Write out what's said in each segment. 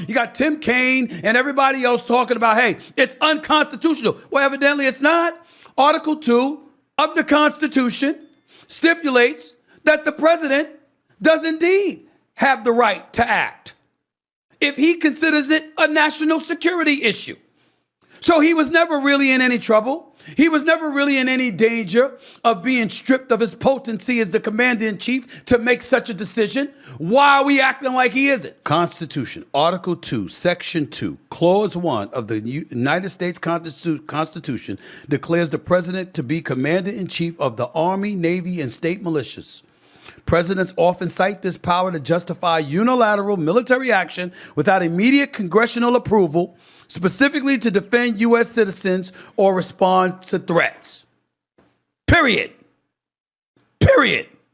You got Tim Kaine and everybody else talking about, hey, it's unconstitutional. Well, evidently it's not. Article 2 of the Constitution stipulates that the president does indeed have the right to act if he considers it a national security issue. So he was never really in any trouble. He was never really in any danger of being stripped of his potency as the commander-in-chief to make such a decision. Why are we acting like he isn't? Constitution, Article 2, Section 2, Clause 1 of the United States Constitution declares the president to be commander-in-chief of the Army, Navy, and state militias. Presidents often cite this power to justify unilateral military action without immediate congressional approval, specifically to defend U.S. citizens or respond to threats. Period.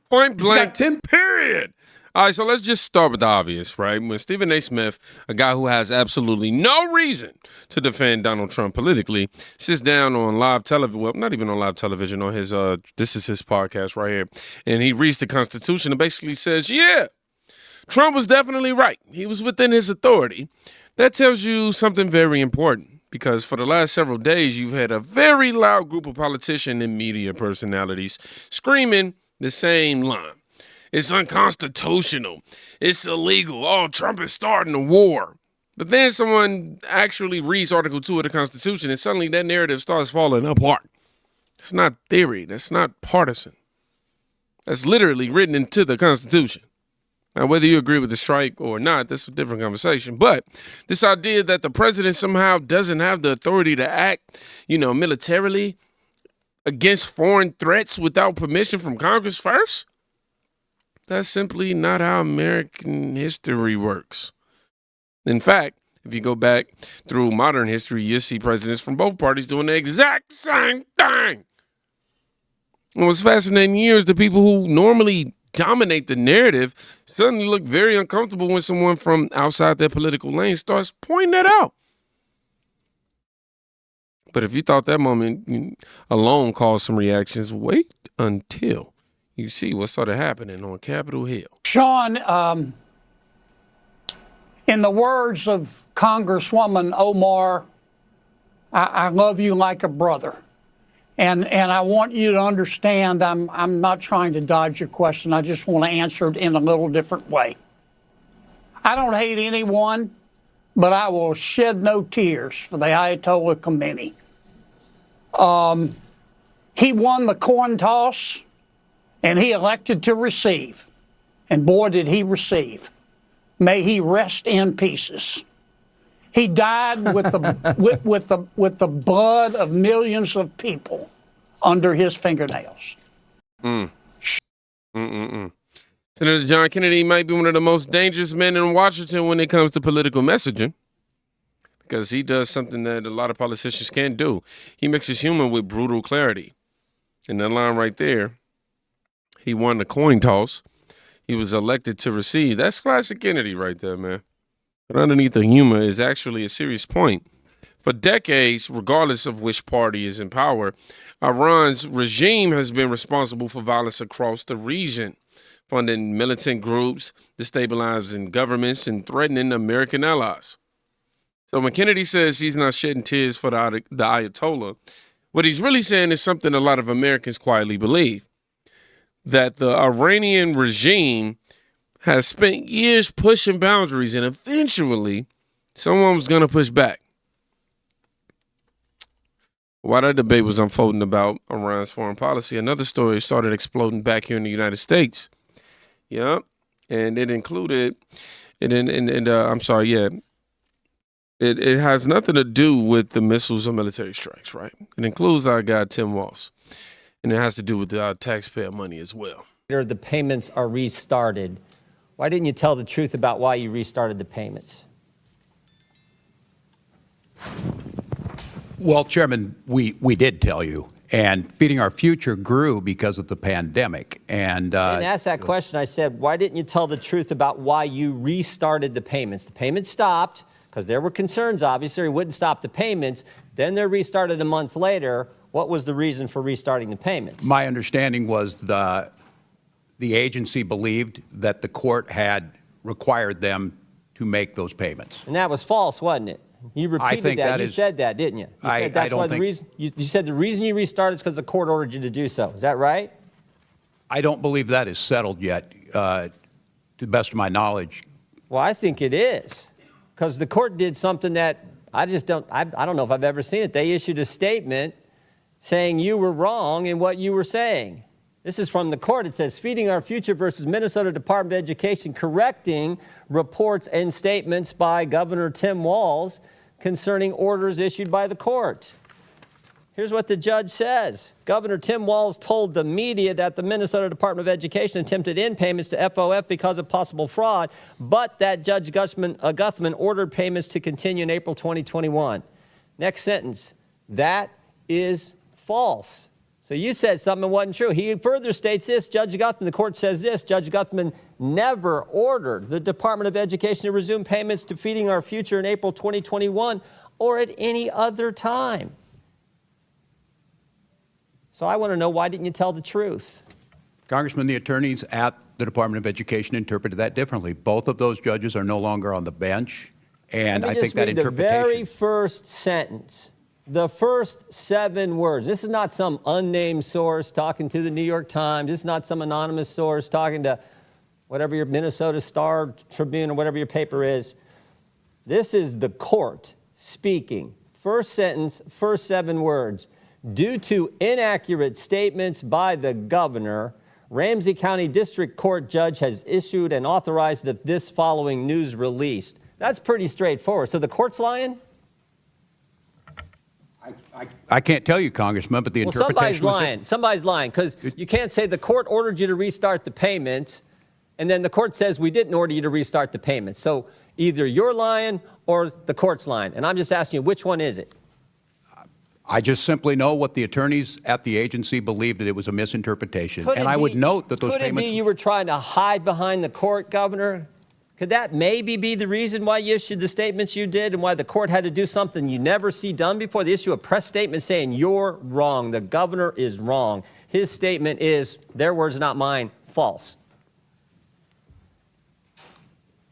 Point blank, period. All right, so let's just start with the obvious, right? When Stephen A. Smith, a guy who has absolutely no reason to defend Donald Trump politically, sits down on live television, well, not even on live television, on his, this is his podcast right here, and he reads the Constitution and basically says, yeah, Trump was definitely right. He was within his authority. That tells you something very important, because for the last several days, you've had a very loud group of politicians and media personalities screaming the same line. It's unconstitutional. It's illegal. Oh, Trump is starting a war. But then someone actually reads Article 2 of the Constitution and suddenly that narrative starts falling apart. It's not theory. That's not partisan. That's literally written into the Constitution. Now, whether you agree with the strike or not, that's a different conversation. But this idea that the president somehow doesn't have the authority to act, militarily against foreign threats without permission from Congress first, that's simply not how American history works. In fact, if you go back through modern history, you'll see presidents from both parties doing the exact same thing. And what's fascinating here is the people who normally dominate the narrative suddenly look very uncomfortable when someone from outside their political lane starts pointing that out. But if you thought that moment alone caused some reactions, wait until you see what started happening on Capitol Hill. Sean, in the words of Congresswoman Omar, I love you like a brother. And I want you to understand, I'm not trying to dodge your question. I just want to answer it in a little different way. I don't hate anyone, but I will shed no tears for the Ayatollah Khomeini. He won the coin toss, and he elected to receive. And boy, did he receive. May he rest in pieces. He died with the with the blood of millions of people under his fingernails. Senator John Kennedy might be one of the most dangerous men in Washington when it comes to political messaging, because he does something that a lot of politicians can't do. He mixes humor with brutal clarity. And that line right there, he won the coin toss. He was elected to receive. That's classic Kennedy right there, man. But underneath the humor is actually a serious point. For decades, regardless of which party is in power, Iran's regime has been responsible for violence across the region, funding militant groups, destabilizing governments, and threatening American allies. So when Kennedy says he's not shedding tears for the Ayatollah, what he's really saying is something a lot of Americans quietly believe, that the Iranian regime has spent years pushing boundaries, and eventually someone was going to push back. While that debate was unfolding about Iran's foreign policy, another story started exploding back here in the United States. Yeah, and it included, it has nothing to do with the missiles or military strikes, right? It includes our guy, Tim Walz, and it has to do with our taxpayer money as well. The payments are restarted. Why didn't you tell the truth about why you restarted the payments? Well, Chairman, we did tell you. And Feeding Our Future grew because of the pandemic. And I didn't ask that question. I said, why didn't you tell the truth about why you restarted the payments? The payments stopped because there were concerns, obviously. It wouldn't stop the payments. Then they're restarted a month later. What was the reason for restarting the payments? My understanding was the agency believed that the court had required them to make those payments. And that was false, wasn't it? You repeated that. You said that, didn't you? You said the reason you restarted is because the court ordered you to do so. Is that right? I don't believe that is settled yet, to the best of my knowledge. Well, I think it is, because the court did something that I don't know if I've ever seen it. They issued a statement saying you were wrong in what you were saying. This is from the court. It says, Feeding Our Future versus Minnesota Department of Education, correcting reports and statements by Governor Tim Walz concerning orders issued by the court. Here's what the judge says. Governor Tim Walz told the media that the Minnesota Department of Education attempted in payments to FOF because of possible fraud, but that Judge Guthman ordered payments to continue in April 2021. Next sentence. That is false. So you said something that wasn't true. He further states this, Judge Guthman, the court says this, Judge Guthman never ordered the Department of Education to resume payments to Feeding Our Future in April 2021 or at any other time. So I want to know, why didn't you tell the truth? Congressman, the attorneys at the Department of Education interpreted that differently. Both of those judges are no longer on the bench, and I think that interpretation. The very first sentence. The first 7 words. This is not some unnamed source talking to the New York Times. This is not some anonymous source talking to whatever your Minnesota Star Tribune or whatever your paper is. This is the court speaking. First sentence, first 7 words. Due to inaccurate statements by the governor, Ramsey County District Court judge has issued and authorized this following news release. That's pretty straightforward. So the court's lying? I can't tell you, Congressman, but the interpretation was that Somebody's lying, because you can't say the court ordered you to restart the payments, and then the court says we didn't order you to restart the payments. So either you're lying or the court's lying. And I'm just asking you, which one is it? I just simply know what the attorneys at the agency believed, that it was a misinterpretation. And I would note that those payments. Could it be you were trying to hide behind the court, Governor? Could that maybe be the reason why you issued the statements you did and why the court had to do something you never see done before? They issue a press statement saying you're wrong. The governor is wrong. His statement is, their words, not mine, false.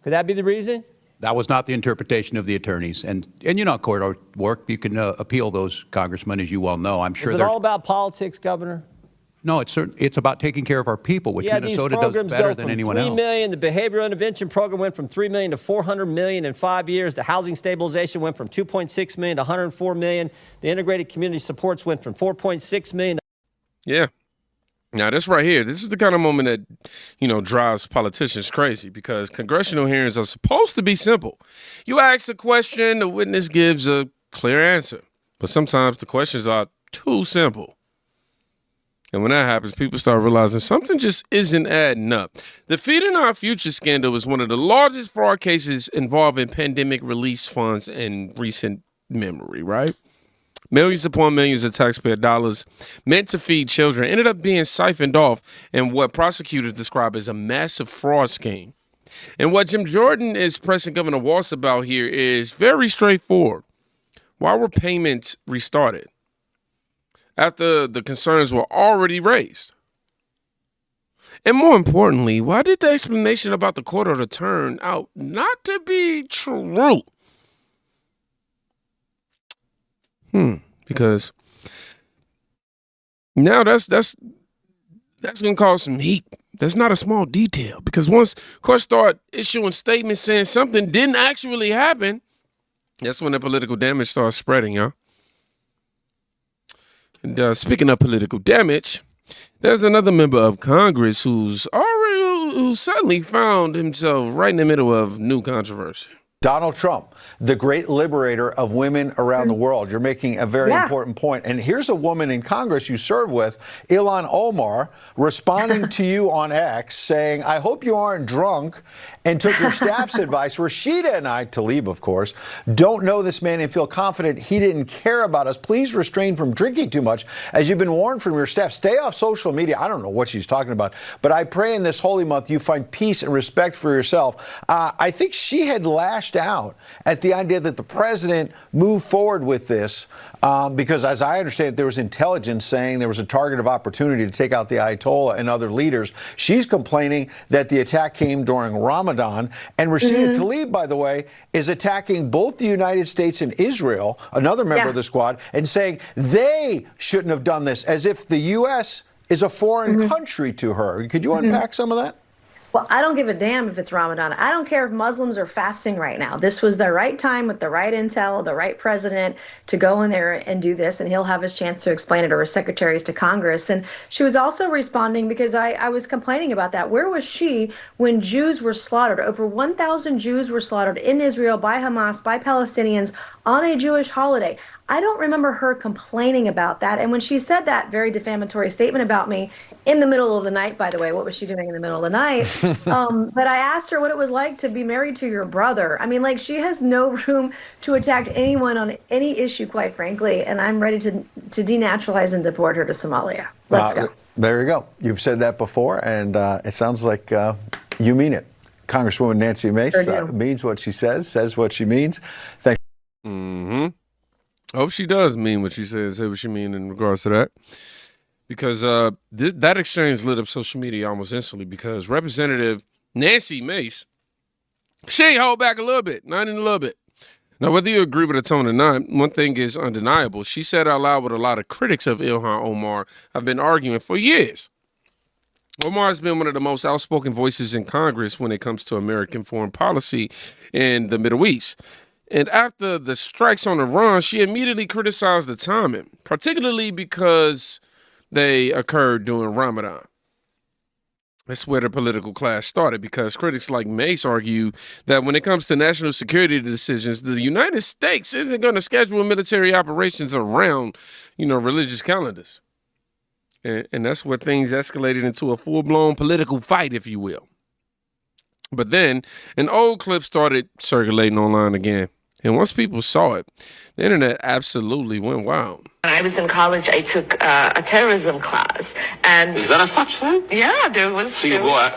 Could that be the reason? That was not the interpretation of the attorneys. And you know, court work, you can appeal those, Congressman, as you well know. I'm sure. Is it all about politics, Governor? No, it's about taking care of our people, which Minnesota does better than anyone else. $3 million. The behavioral intervention program went from $3 million to $400 million in 5 years. The housing stabilization went from $2.6 million to $104 million. The integrated community supports went from $4.6 million. Yeah. Now, this right here, this is the kind of moment that, drives politicians crazy, because congressional hearings are supposed to be simple. You ask a question, the witness gives a clear answer. But sometimes the questions are too simple. And when that happens, people start realizing something just isn't adding up. The Feeding Our Future scandal is one of the largest fraud cases involving pandemic relief funds in recent memory, right? Millions upon millions of taxpayer dollars meant to feed children ended up being siphoned off in what prosecutors describe as a massive fraud scheme. And what Jim Jordan is pressing Governor Walz about here is very straightforward. Why were payments restarted after the concerns were already raised? And more importantly, why did the explanation about the court order turn out not to be true? Because now that's going to cause some heat. That's not a small detail, because once courts start issuing statements saying something didn't actually happen, that's when the political damage starts spreading, y'all. And speaking of political damage, there's another member of Congress who suddenly found himself right in the middle of new controversy. Donald Trump, the great liberator of women around the world. You're making a very important point. And here's a woman in Congress you serve with, Ilhan Omar, responding to you on X, saying, I hope you aren't drunk, and took your staff's advice. Rashida and I, Tlaib, of course, don't know this man and feel confident he didn't care about us. Please refrain from drinking too much. As you've been warned from your staff, stay off social media. I don't know what she's talking about, but I pray in this holy month you find peace and respect for yourself. I think she had lashed lashed out at the idea that the president moved forward with this because, as I understand it, there was intelligence saying there was a target of opportunity to take out the Ayatollah and other leaders. She's complaining that the attack came during Ramadan. And Rashida Tlaib, by the way, is attacking both the United States and Israel, another member of the squad, and saying they shouldn't have done this, as if the U.S. is a foreign country to her. Could you unpack some of that? Well, I don't give a damn if it's Ramadan. I don't care if Muslims are fasting right now. This was the right time with the right intel, the right president to go in there and do this, and he'll have his chance to explain it, or his secretaries to Congress. And she was also responding because I was complaining about that. Where was she when Jews were slaughtered? Over 1,000 Jews were slaughtered in Israel by Hamas, by Palestinians on a Jewish holiday. I don't remember her complaining about that. And when she said that very defamatory statement about me in the middle of the night, by the way, what was she doing in the middle of the night? But I asked her what it was like to be married to your brother. I mean, like, she has no room to attack anyone on any issue, quite frankly. And I'm ready to denaturalize and deport her to Somalia. Let's go. There you go. You've said that before, and it sounds like you mean it. Congresswoman Nancy Mace means what she says what she means. Thank you. Mm-hmm. I hope she does mean what she says, say what she means in regards to that. Because that exchange lit up social media almost instantly, because Representative Nancy Mace, she ain't hold back a little bit, not even a little bit. Now, whether you agree with her tone or not, one thing is undeniable. She said out loud what a lot of critics of Ilhan Omar have been arguing for years. Omar has been one of the most outspoken voices in Congress when it comes to American foreign policy in the Middle East. And after the strikes on Iran, she immediately criticized the timing, particularly because they occurred during Ramadan. That's where the political clash started, because critics like Mace argue that when it comes to national security decisions, the United States isn't going to schedule military operations around, religious calendars. And that's where things escalated into a full-blown political fight, if you will. But then an old clip started circulating online again. And once people saw it, the internet absolutely went wild. When I was in college, I took a terrorism class, and is that a such thing? Yeah, there was. So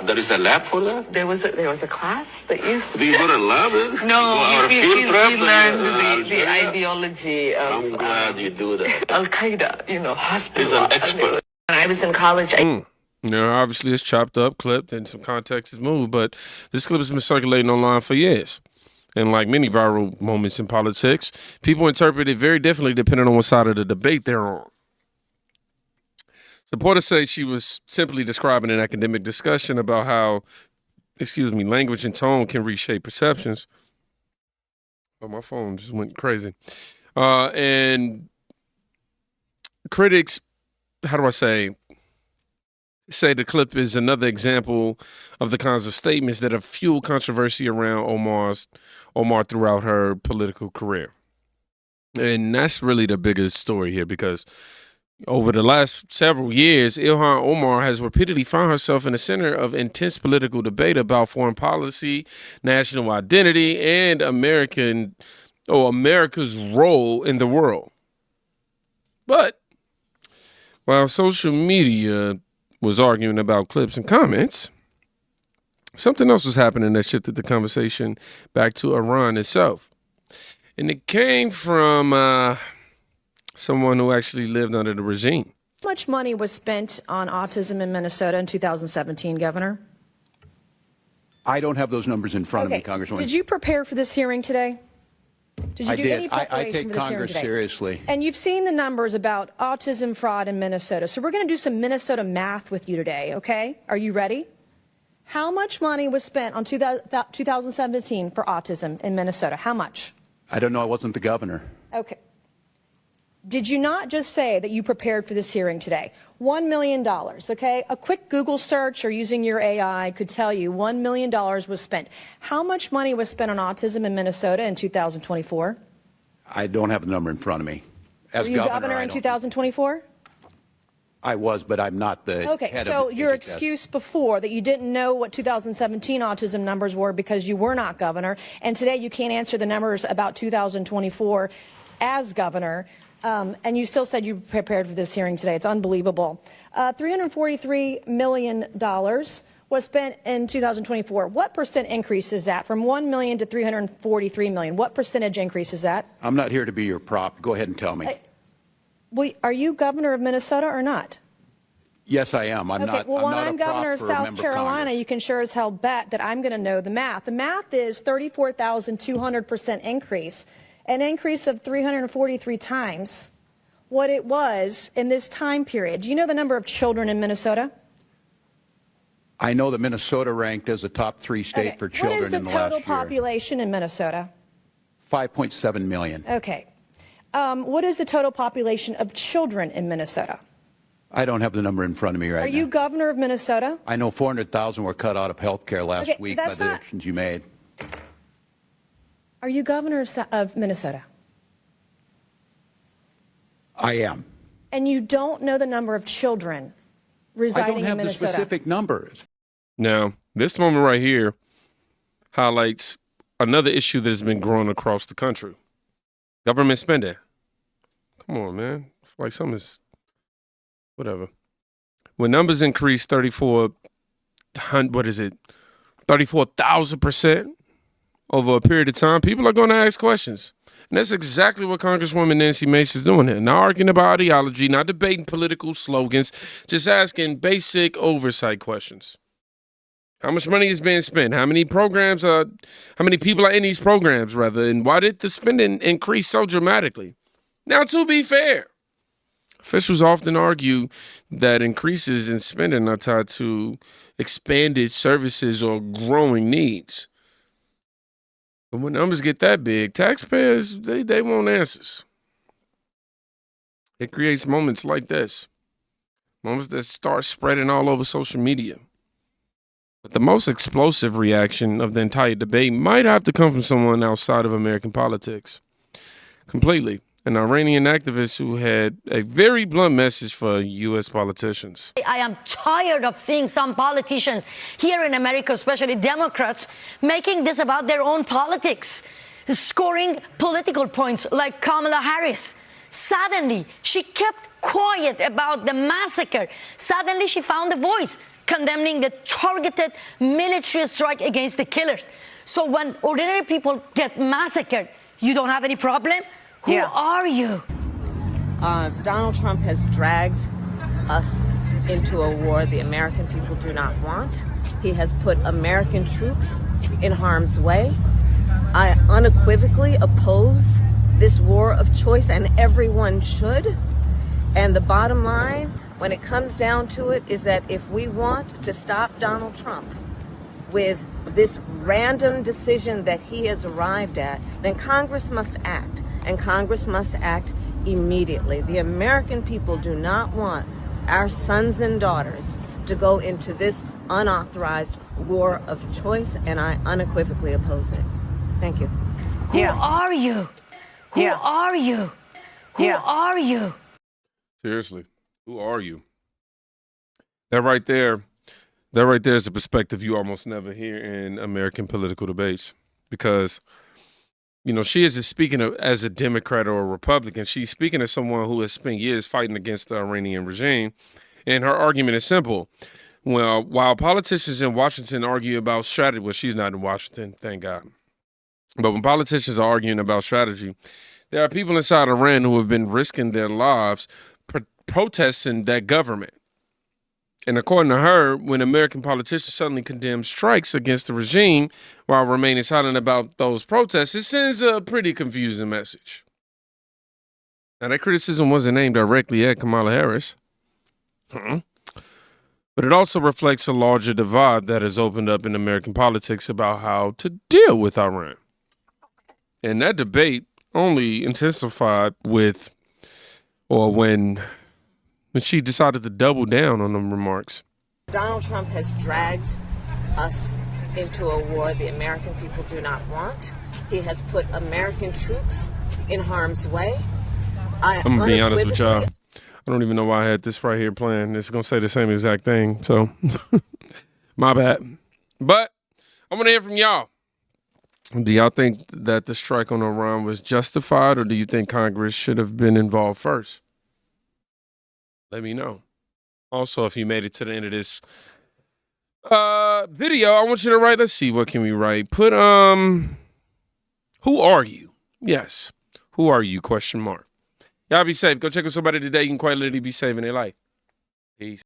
there is a lab for that? There was a class that you. Do you go to a lab? No, we learned the ideology of. I'm glad you do that. Al Qaeda, hospital. He's an expert. When I was in college, obviously it's chopped up, clipped, and some context is moved, but this clip has been circulating online for years. And like many viral moments in politics, people interpret it very differently depending on what side of the debate they're on. Supporters say she was simply describing an academic discussion about how, language and tone can reshape perceptions. Oh, my phone just went crazy. And critics, say the clip is another example of the kinds of statements that have fueled controversy around Omar throughout her political career. And that's really the biggest story here, because over the last several years, Ilhan Omar has repeatedly found herself in the center of intense political debate about foreign policy, national identity, and America's role in the world. But while social media was arguing about clips and comments, something else was happening that shifted the conversation back to Iran itself. And it came from someone who actually lived under the regime. How much money was spent on autism in Minnesota in 2017, Governor? I don't have those numbers in front of me, Congresswoman. Did you prepare for this hearing today? Did you do any preparation I take for this Congress hearing today? seriously. And you've seen the numbers about autism fraud in Minnesota. So we're going to do some Minnesota math with you today, okay? Are you ready? How much money was spent on 2017 for autism in Minnesota? How much? I don't know. I wasn't the governor. Okay. Did you not just say that you prepared for this hearing today? $1 million, okay? A quick Google search or using your AI could tell you $1 million was spent. How much money was spent on autism in Minnesota in 2024? I don't have the number in front of me. As Were you governor in 2024? I was, but I'm not the head so of your HHS. excuse before that you didn't know what 2017 autism numbers were because you were not governor, and today you can't answer the numbers about 2024 as governor, and you still said you prepared for this hearing today. It's unbelievable. $343 million was spent in 2024. What percent increase is that from 1 million to 343 million? What percentage increase is that? I'm not here to be your prop. Go ahead and tell me. Are you governor of Minnesota or not? Yes, I am. I'm not. Well, when I'm I'm not a governor of prop for a South member Carolina, Congress. you can sure as hell bet that I'm going to know the math. The math is 34,200% increase, an increase of 343 times what it was in this time period. Do you know the number of children in Minnesota? I know that Minnesota ranked as a top 3 state for children in the last year. What is the total population in Minnesota? 5.7 million. Okay. What is the total population of children in Minnesota? I don't have the number in front of me right now. Are you governor of Minnesota? I know 400,000 were cut out of health care last week by the actions you made. Are you governor of Minnesota? I am. And you don't know the number of children residing in Minnesota? I don't have the specific numbers. Now, this moment right here highlights another issue that has been growing across the country. Government spending. Come on, man. It's like something is, whatever. When numbers increase 34,000% over a period of time, people are going to ask questions. And that's exactly what Congresswoman Nancy Mace is doing here. Not arguing about ideology, not debating political slogans, just asking basic oversight questions. How much money is being spent? How many people are in these programs, rather? And why did the spending increase so dramatically? Now, to be fair, officials often argue that increases in spending are tied to expanded services or growing needs. But when numbers get that big, taxpayers, they want answers. It creates moments like this, moments that start spreading all over social media. But the most explosive reaction of the entire debate might have to come from someone outside of American politics. Completely. An Iranian activist who had a very blunt message for U.S. politicians. I am tired of seeing some politicians here in America, especially Democrats, making this about their own politics, scoring political points like Kamala Harris. Suddenly, she kept quiet about the massacre. Suddenly, she found a voice condemning the targeted military strike against the killers. So when ordinary people get massacred, you don't have any problem? Who are you? Donald Trump has dragged us into a war the American people do not want. He has put American troops in harm's way. I unequivocally oppose this war of choice, and everyone should. And the bottom line, when it comes down to it, is that if we want to stop Donald Trump with this random decision that he has arrived at, then Congress must act. And Congress must act immediately. The American people do not want our sons and daughters to go into this unauthorized war of choice, and I unequivocally oppose it. Thank you. Who are you? Who are you? Who are you? Seriously, who are you? That right there is a perspective you almost never hear in American political debates, because you know, she isn't speaking as a Democrat or a Republican. She's speaking as someone who has spent years fighting against the Iranian regime. And her argument is simple. Well, while politicians in Washington argue about strategy, well, she's not in Washington, thank God. But when politicians are arguing about strategy, there are people inside Iran who have been risking their lives protesting that government. And according to her, when American politicians suddenly condemn strikes against the regime while remaining silent about those protests, it sends a pretty confusing message. Now, that criticism wasn't aimed directly at Kamala Harris, but it also reflects a larger divide that has opened up in American politics about how to deal with Iran. And that debate only intensified when she decided to double down on them remarks. Donald Trump has dragged us into a war the American people do not want. He has put American troops in harm's way. I'm going to be honest with y'all. I don't even know why I had this right here playing. It's going to say the same exact thing. So, my bad. But I want to hear from y'all. Do y'all think that the strike on Iran was justified, or do you think Congress should have been involved first? Let me know. Also, if you made it to the end of this Video, I want you to write, let's see, what can we write? Put, who are you? Yes. Who are you? Question mark. Y'all be safe. Go check with somebody today. You can quite literally be saving their life. Peace.